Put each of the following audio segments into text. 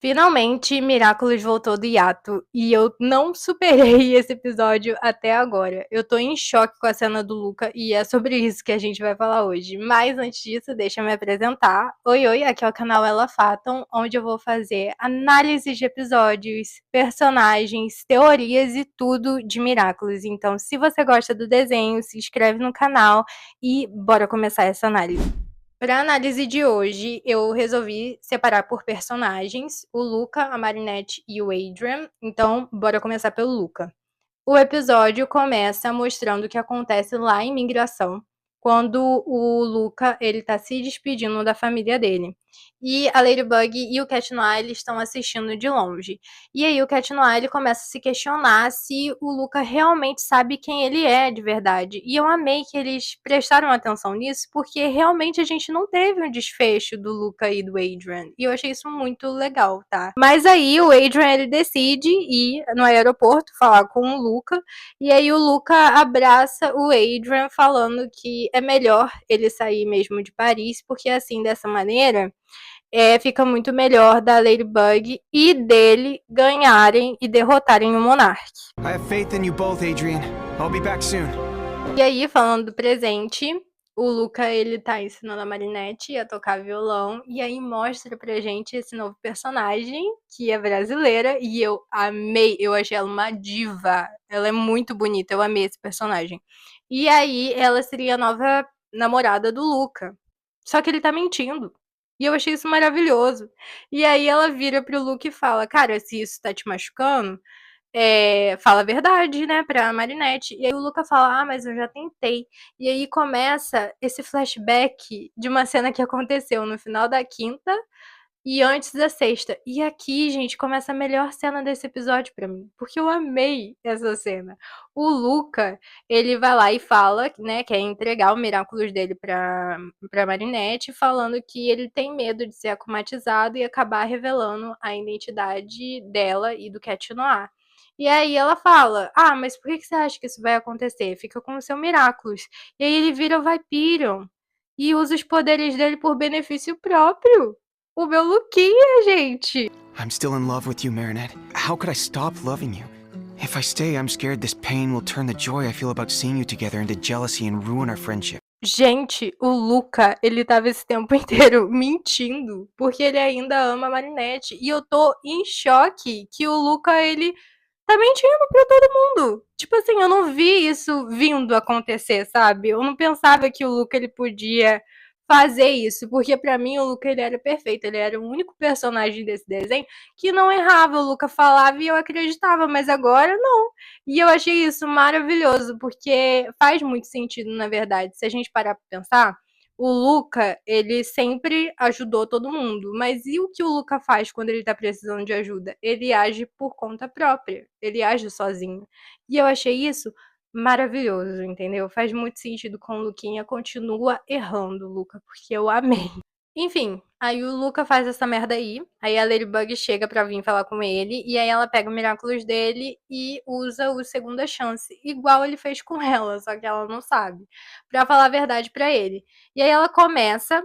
Finalmente, Miraculous voltou do hiato e eu não superei esse episódio até agora. Eu tô em choque com a cena do Luca e é sobre isso que a gente vai falar hoje. Mas antes disso, deixa eu me apresentar. Oi, aqui é o canal Ela Fatam, onde eu vou fazer análises de episódios, personagens, teorias e tudo de Miraculous. Então, se você gosta do desenho, se inscreve no canal e bora começar essa análise. Para a análise de hoje, eu resolvi separar por personagens o Luca, a Marinette e o Adrian. Então, bora começar pelo Luca. O episódio começa mostrando o que acontece lá em Migração, quando o Luca ele tá se despedindo da família dele. E a Ladybug e o Cat Noir eles estão assistindo de longe. E aí o Cat Noir ele começa a se questionar se o Luca realmente sabe quem ele é de verdade. E eu amei que eles prestaram atenção nisso, porque realmente a gente não teve um desfecho do Luca e do Adrian. E eu achei isso muito legal, tá? Mas aí o Adrian ele decide ir no aeroporto falar com o Luca. E aí o Luca abraça o Adrian falando que é melhor ele sair mesmo de Paris, porque assim, dessa maneira, fica muito melhor da Ladybug e dele ganharem e derrotarem o Monark. I have faith in you both, Adrian. I'll be back soon. E aí, falando do presente, o Luca, ele tá ensinando a Marinette a tocar violão, e aí mostra pra gente esse novo personagem, que é brasileira, e eu amei, eu achei ela uma diva, ela é muito bonita, eu amei esse personagem. E aí, ela seria a nova namorada do Luca, só que ele tá mentindo. E eu achei isso maravilhoso. E aí ela vira pro Luca e fala, cara, se isso tá te machucando, fala a verdade, né, pra Marinette. E aí o Luca fala, mas eu já tentei. E aí começa esse flashback de uma cena que aconteceu no final da quinta e antes da sexta. E aqui, gente, começa a melhor cena desse episódio pra mim, porque eu amei essa cena. O Luca, ele vai lá e fala, né, quer entregar o Miraculous dele pra Marinette, falando que ele tem medo de ser akumatizado e acabar revelando a identidade dela e do Cat Noir. E aí ela fala, mas por que você acha que isso vai acontecer? Fica com o seu Miraculous. E aí ele vira o Vaipirion e usa os poderes dele por benefício próprio. O meu Luquinha, gente! I'm still in love with you, Marinette. How could I stop loving you? If I stay, I'm scared this pain will turn the joy I feel about seeing you together into jealousy and ruin our friendship. Gente, o Luca, ele tava esse tempo inteiro mentindo, porque ele ainda ama a Marinette. E eu tô em choque que o Luca, ele tá mentindo pra todo mundo. Tipo assim, eu não vi isso vindo acontecer, sabe? Eu não pensava que o Luca, ele podia fazer isso, porque pra mim o Luca, ele era perfeito. Ele era o único personagem desse desenho que não errava. O Luca falava e eu acreditava, mas agora não. E eu achei isso maravilhoso, porque faz muito sentido, na verdade. Se a gente parar pra pensar, o Luca, ele sempre ajudou todo mundo, mas e o que o Luca faz quando ele tá precisando de ajuda? Ele age por conta própria, ele age sozinho. E eu achei isso maravilhoso, entendeu? Faz muito sentido com o Luquinha, continua errando, Luca, porque eu amei. Enfim, aí o Luca faz essa merda aí a Ladybug chega pra vir falar com ele, e aí ela pega o Miraculous dele e usa o Segunda Chance, igual ele fez com ela, só que ela não sabe, pra falar a verdade pra ele. E aí ela começa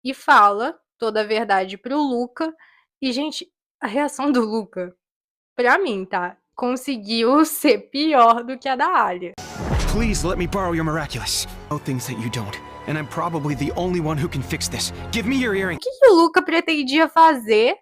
e fala toda a verdade pro Luca, e gente, a reação do Luca, pra mim, tá, conseguiu ser pior do que a da Alia. Please let me borrow your miraculous. I know things that you don't, and I'm probably the only one who can fix this. Give me your earring. O que o Luca pretendia fazer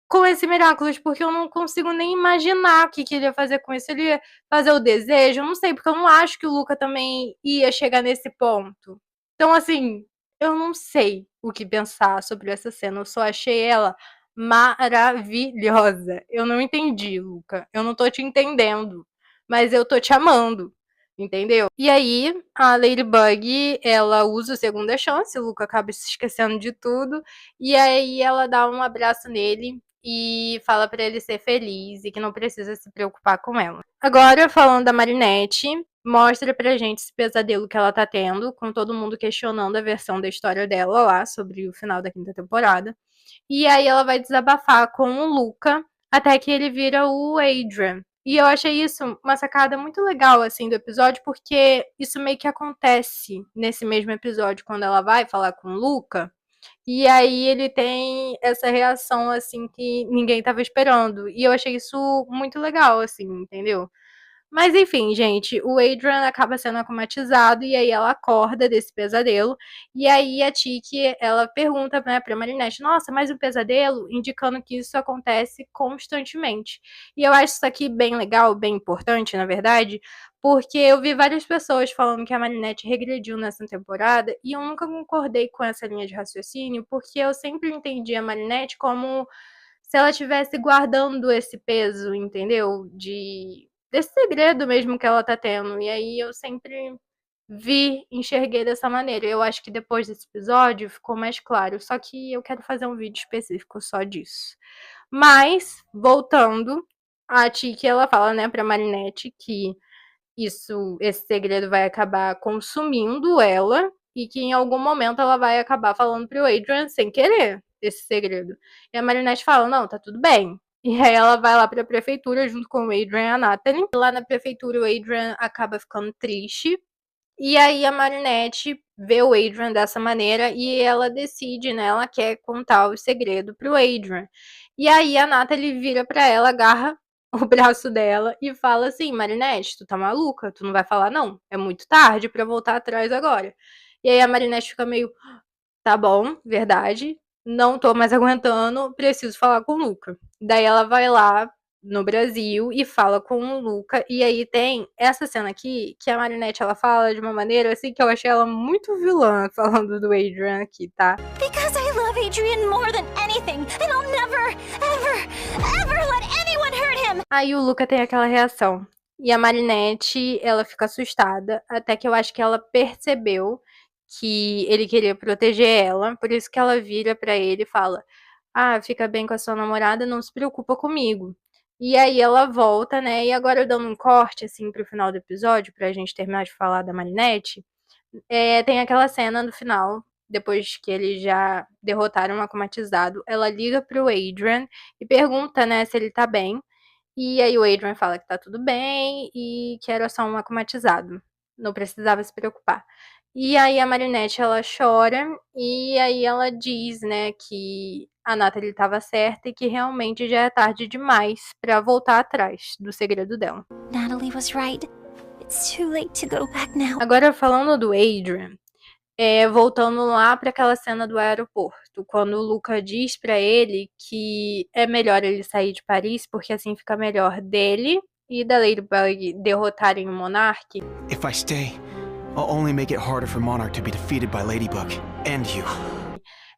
com esse Miraculous? Porque eu não consigo nem imaginar o que ele ia fazer com isso. Ele ia fazer o desejo? Eu não sei, porque eu não acho que o Luca também ia chegar nesse ponto. Então, assim, eu não sei o que pensar sobre essa cena. Eu só achei ela maravilhosa. Eu não entendi, Luca. Eu não tô te entendendo. Mas eu tô te amando. Entendeu? E aí, a Ladybug, ela usa o Segunda Chance, o Luca acaba se esquecendo de tudo, e aí ela dá um abraço nele e fala pra ele ser feliz e que não precisa se preocupar com ela. Agora, falando da Marinette, mostra pra gente esse pesadelo que ela tá tendo, com todo mundo questionando a versão da história dela lá, sobre o final da quinta temporada. E aí ela vai desabafar com o Luca, até que ele vira o Adrian. E eu achei isso uma sacada muito legal, assim, do episódio, porque isso meio que acontece nesse mesmo episódio, quando ela vai falar com o Luca. E aí ele tem essa reação, assim, que ninguém estava esperando. E eu achei isso muito legal, assim, entendeu? Mas enfim, gente, o Adrian acaba sendo acomatizado e aí ela acorda desse pesadelo. E aí a Tiki, ela pergunta, né, pra Marinette, nossa, mas o pesadelo? Indicando que isso acontece constantemente. E eu acho isso aqui bem legal, bem importante, na verdade, porque eu vi várias pessoas falando que a Marinette regrediu nessa temporada e eu nunca concordei com essa linha de raciocínio, porque eu sempre entendi a Marinette como se ela estivesse guardando esse peso, entendeu? Desse segredo mesmo que ela tá tendo. E aí eu sempre enxerguei dessa maneira. Eu acho que depois desse episódio ficou mais claro. Só que eu quero fazer um vídeo específico só disso. Mas, voltando, a Tiki, ela fala, né, pra Marinette que esse segredo vai acabar consumindo ela e que em algum momento ela vai acabar falando pro Adrian sem querer esse segredo. E a Marinette fala, não, tá tudo bem. E aí ela vai lá pra prefeitura junto com o Adrian e a Natalie. Lá na prefeitura o Adrian acaba ficando triste. E aí a Marinette vê o Adrian dessa maneira e ela decide, né? Ela quer contar o segredo pro Adrian. E aí a Natalie vira pra ela, agarra o braço dela e fala assim: Marinette, tu tá maluca? Tu não vai falar, não. É muito tarde pra voltar atrás agora. E aí a Marinette fica meio, tá bom, verdade. Não tô mais aguentando, preciso falar com o Luca. Daí ela vai lá no Brasil e fala com o Luca. E aí tem essa cena aqui que a Marinette ela fala de uma maneira assim que eu achei ela muito vilã falando do Adrian aqui, tá? Because I love Adrian more than anything, and I'll never, ever let anyone hurt him. Aí o Luca tem aquela reação. E a Marinette, ela fica assustada, até que eu acho que ela percebeu que ele queria proteger ela, por isso que ela vira pra ele e fala: "Ah, fica bem com a sua namorada, não se preocupa comigo". E aí ela volta, né? E agora dando um corte assim pro final do episódio, pra gente terminar de falar da Marinette, tem aquela cena no final, depois que eles já derrotaram o Akumatizado, ela liga pro Adrian e pergunta, né, se ele tá bem. E aí o Adrian fala que tá tudo bem e que era só um akumatizado. Não precisava se preocupar. E aí a Marinette, ela chora e aí ela diz, né, que a Natalie estava certa e que realmente já é tarde demais pra voltar atrás do segredo dela. Natalie was right. It's too late to go back now. Agora falando do Adrian, voltando lá para aquela cena do aeroporto, quando o Luca diz para ele que é melhor ele sair de Paris, porque assim fica melhor dele e da Ladybug derrotarem o Monark. If I stay, I'll only make it harder for Monarch to be defeated by Ladybug and you.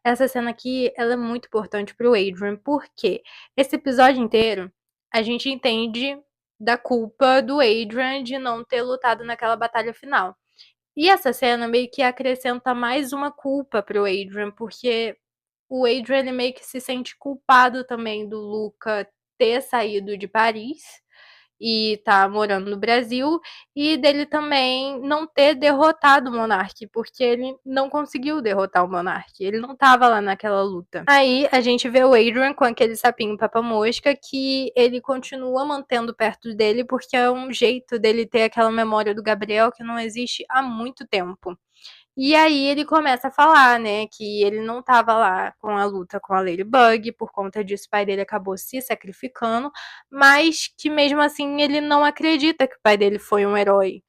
Essa cena aqui, ela é muito importante pro Adrian, porque esse episódio inteiro a gente entende da culpa do Adrian de não ter lutado naquela batalha final. E essa cena meio que acrescenta mais uma culpa pro Adrian, porque o Adrian ele meio que se sente culpado também do Luca ter saído de Paris e tá morando no Brasil, e dele também não ter derrotado o Monark, porque ele não conseguiu derrotar o Monark, ele não tava lá naquela luta. Aí a gente vê o Adrian com aquele sapinho papa-mosca que ele continua mantendo perto dele, porque é um jeito dele ter aquela memória do Gabriel que não existe há muito tempo. E aí ele começa a falar, né, que ele não estava lá com a luta com a Ladybug, por conta disso o pai dele acabou se sacrificando, mas que mesmo assim ele não acredita que o pai dele foi um herói.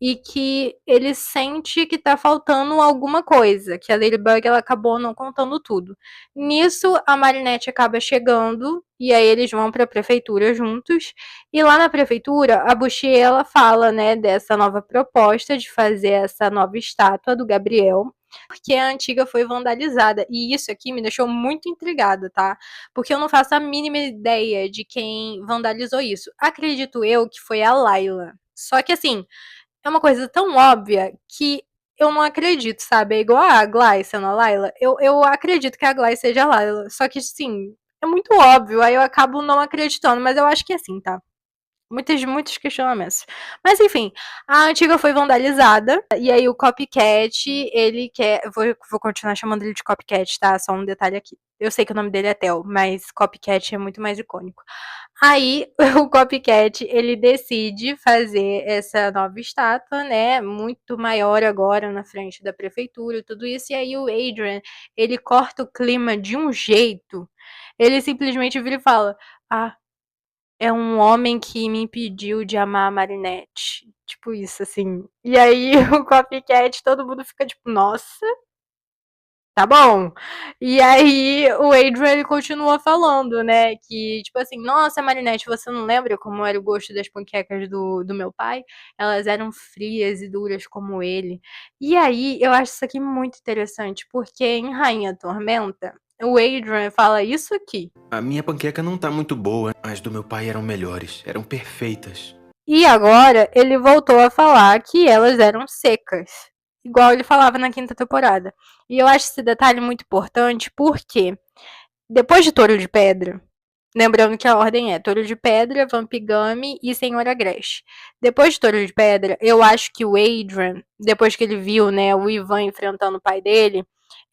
E que ele sente que tá faltando alguma coisa, que a Ladybug ela acabou não contando tudo. Nisso, a Marinette acaba chegando, e aí eles vão pra prefeitura juntos, e lá na prefeitura, a Bouchier, ela fala, né, dessa nova proposta de fazer essa nova estátua do Gabriel, porque a antiga foi vandalizada, e isso aqui me deixou muito intrigada, tá? Porque eu não faço a mínima ideia de quem vandalizou isso. Acredito eu que foi a Layla. Só que assim, é uma coisa tão óbvia que eu não acredito, sabe? É igual a Gly sendo a Layla. Eu acredito que a Gly seja a Layla. Só que, sim, é muito óbvio. Aí eu acabo não acreditando. Mas eu acho que é assim, tá? Muitos questionamentos. Mas enfim, a antiga foi vandalizada, e aí o Copycat, ele quer. Vou continuar chamando ele de Copycat, tá? Só um detalhe aqui. Eu sei que o nome dele é Theo, mas Copycat é muito mais icônico. Aí o Copycat, ele decide fazer essa nova estátua, né? Muito maior agora na frente da prefeitura e tudo isso. E aí o Adrian, ele corta o clima de um jeito. Ele simplesmente vira e fala: Ah, é um homem que me impediu de amar a Marinette. Tipo isso, assim. E aí o Copycat, todo mundo fica tipo, nossa, tá bom. E aí o Adrian, ele continua falando, né, que tipo assim, nossa, Marinette, você não lembra como era o gosto das panquecas do meu pai? Elas eram frias e duras como ele. E aí eu acho isso aqui muito interessante, porque em Rainha Tormenta, o Adrian fala isso aqui. A minha panqueca não tá muito boa, as do meu pai eram melhores, eram perfeitas. E agora ele voltou a falar que elas eram secas, igual ele falava na quinta temporada. E eu acho esse detalhe muito importante porque depois de Touro de Pedra, lembrando que a ordem é Touro de Pedra, Vampigame e Senhora Gresh. Depois de Touro de Pedra, eu acho que o Adrian, depois que ele viu, né, o Ivan enfrentando o pai dele,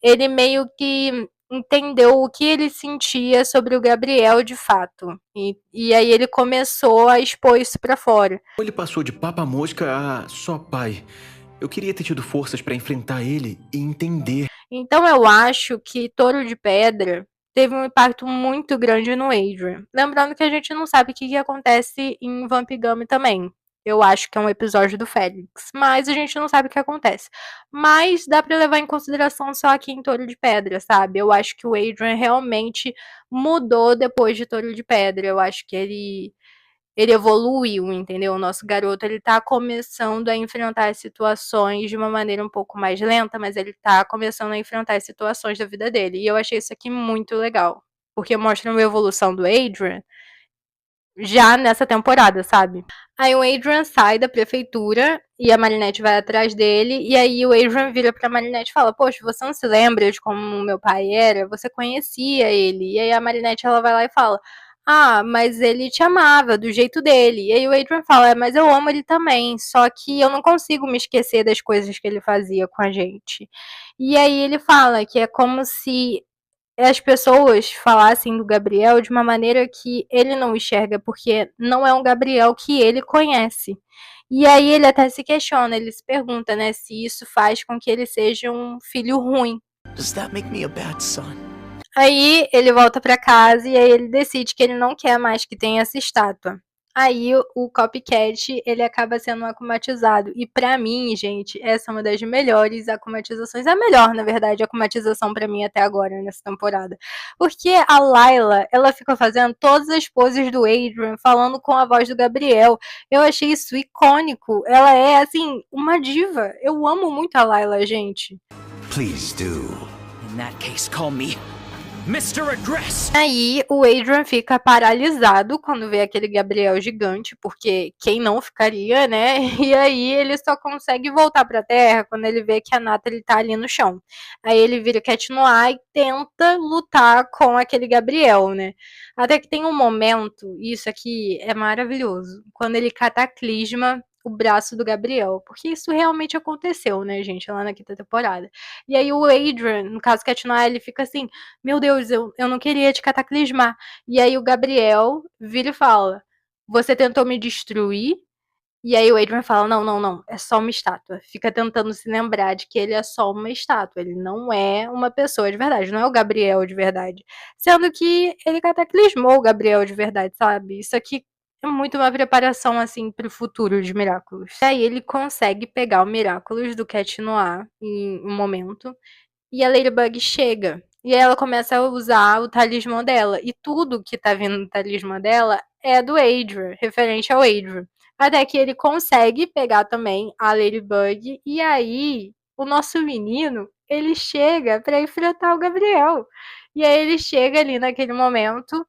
ele meio que entendeu o que ele sentia sobre o Gabriel de fato. E aí ele começou a expor isso pra fora. Ele passou de papa-mosca a só pai. Eu queria ter tido forças pra enfrentar ele e entender. Então eu acho que Touro de Pedra teve um impacto muito grande no Adrian. Lembrando que a gente não sabe o que acontece em Vampigame também. Eu acho que é um episódio do Félix, mas a gente não sabe o que acontece. Mas dá pra levar em consideração só aqui em Touro de Pedra, sabe? Eu acho que o Adrian realmente mudou depois de Touro de Pedra. Eu acho que ele evoluiu, entendeu? O nosso garoto, ele tá começando a enfrentar as situações de uma maneira um pouco mais lenta, mas ele tá começando a enfrentar as situações da vida dele. E eu achei isso aqui muito legal, porque mostra uma evolução do Adrian já nessa temporada, sabe? Aí o Adrian sai da prefeitura e a Marinette vai atrás dele, e aí o Adrian vira pra Marinette e fala: Poxa, você não se lembra de como meu pai era? Você conhecia ele. E aí a Marinette, ela vai lá e fala: Ah, mas ele te amava do jeito dele. E aí o Adrian fala: Mas eu amo ele também, só que eu não consigo me esquecer das coisas que ele fazia com a gente. E aí ele fala que é como se as pessoas falassem do Gabriel de uma maneira que ele não enxerga, porque não é um Gabriel que ele conhece. E aí ele até se questiona, ele se pergunta, né, se isso faz com que ele seja um filho ruim. Does that make me a bad son? Aí ele volta pra casa e aí ele decide que ele não quer mais que tenha essa estátua. Aí o Copycat, ele acaba sendo akumatizado. E pra mim, gente, essa é uma das melhores akumatizações. É a melhor, na verdade, akumatização pra mim até agora, nessa temporada. Porque a Layla, ela fica fazendo todas as poses do Adrian, falando com a voz do Gabriel. Eu achei isso icônico. Ela é, assim, uma diva. Eu amo muito a Layla, gente. Please do. In that case, call me Mr. Aggress! Aí o Adrian fica paralisado quando vê aquele Gabriel gigante, porque quem não ficaria, né? E aí ele só consegue voltar pra Terra quando ele vê que a Natalie tá ali no chão. Aí ele vira Cat Noir e tenta lutar com aquele Gabriel, né? Até que tem um momento, e isso aqui é maravilhoso, quando ele cataclisma o braço do Gabriel, porque isso realmente aconteceu, né, gente, lá na quinta temporada. E aí o Adrian, no caso Cat Noir, ele fica assim: Meu Deus, eu não queria te cataclismar. E aí o Gabriel vira e fala: Você tentou me destruir? E aí o Adrian fala: Não, não, não, é só uma estátua. Fica tentando se lembrar de que ele é só uma estátua. Ele não é uma pessoa de verdade, não é o Gabriel de verdade. Sendo que ele cataclismou o Gabriel de verdade, sabe? Isso aqui é muito uma preparação, assim, pro futuro de Miraculous. E aí ele consegue pegar o Miraculous do Cat Noir em um momento. E a Ladybug chega. E aí ela começa a usar o talismã dela. E tudo que tá vindo do talismã dela é do Adrian, referente ao Adrian. Até que ele consegue pegar também a Ladybug. E aí, o nosso menino, ele chega pra enfrentar o Gabriel. E aí ele chega ali naquele momento.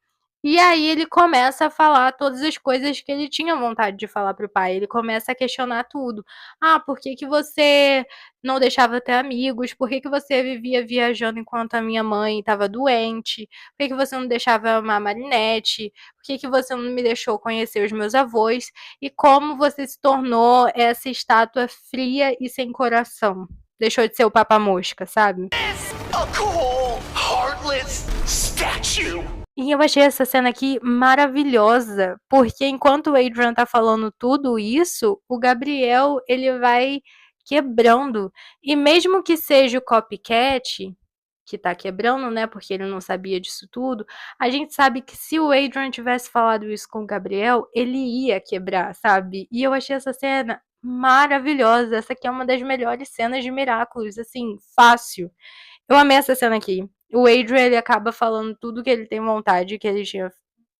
E aí ele começa a falar todas as coisas que ele tinha vontade de falar pro pai. Ele começa a questionar tudo. Ah, por que que você não deixava ter amigos? Por que que você vivia viajando enquanto a minha mãe estava doente? Por que que você não deixava eu amar a Marinette? Por que que você não me deixou conhecer os meus avós? E como você se tornou essa estátua fria e sem coração? Deixou de ser o papa-mosca, sabe? A cold, heartless statue! E eu achei essa cena aqui maravilhosa, porque enquanto o Adrian tá falando tudo isso, o Gabriel, ele vai quebrando. E mesmo que seja o Copycat que tá quebrando, né, porque ele não sabia disso tudo, a gente sabe que se o Adrian tivesse falado isso com o Gabriel, ele ia quebrar, sabe? E eu achei essa cena maravilhosa. Essa aqui é uma das melhores cenas de Miraculous, assim, fácil. Eu amei essa cena aqui. O Adrian, ele acaba falando tudo que ele tem vontade, que ele tinha,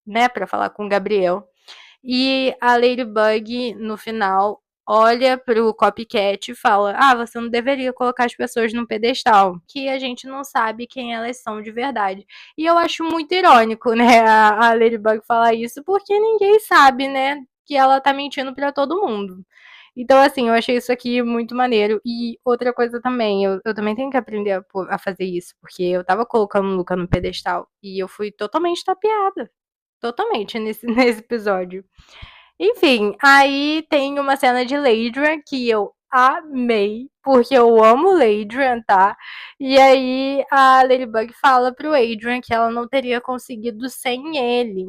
né, pra falar com o Gabriel. E a Ladybug, no final, olha pro Copycat e fala: Ah, você não deveria colocar as pessoas num pedestal, que a gente não sabe quem elas são de verdade. E eu acho muito irônico, né, a Ladybug falar isso, porque ninguém sabe, né, que ela tá mentindo pra todo mundo. Então, assim, eu achei isso aqui muito maneiro. E outra coisa também, eu também tenho que aprender a fazer isso, porque eu tava colocando o Luca no pedestal e eu fui totalmente tapeada. Totalmente nesse, nesse episódio. Enfim, aí tem uma cena de Ladrian que eu amei, porque eu amo Ladrian, tá? E aí a Ladybug fala pro Adrian que ela não teria conseguido sem ele.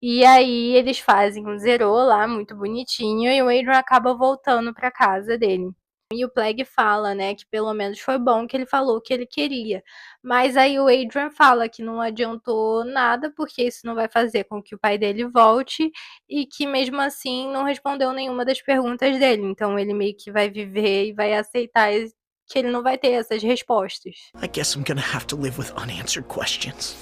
E aí eles fazem um zerô lá, muito bonitinho, e o Adrian acaba voltando pra casa dele. E o Plague fala, né, que pelo menos foi bom que ele falou o que ele queria. Mas aí o Adrian fala que não adiantou nada, porque isso não vai fazer com que o pai dele volte, e que mesmo assim não respondeu nenhuma das perguntas dele. Então ele meio que vai viver e vai aceitar que ele não vai ter essas respostas. I guess I'm gonna have to live with unanswered questions.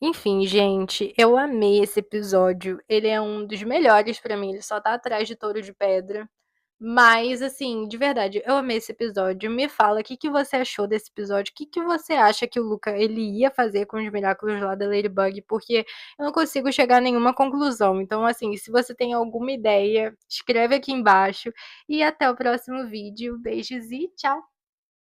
Enfim, gente, eu amei esse episódio. Ele é um dos melhores pra mim, ele só tá atrás de Touro de Pedra. Mas, assim, de verdade, eu amei esse episódio. Me fala o que que você achou desse episódio. O que que você acha que o Luca ele ia fazer com os Miraculous lá da Ladybug? Porque eu não consigo chegar a nenhuma conclusão. Então, assim, se você tem alguma ideia, escreve aqui embaixo. E até o próximo vídeo. Beijos e tchau!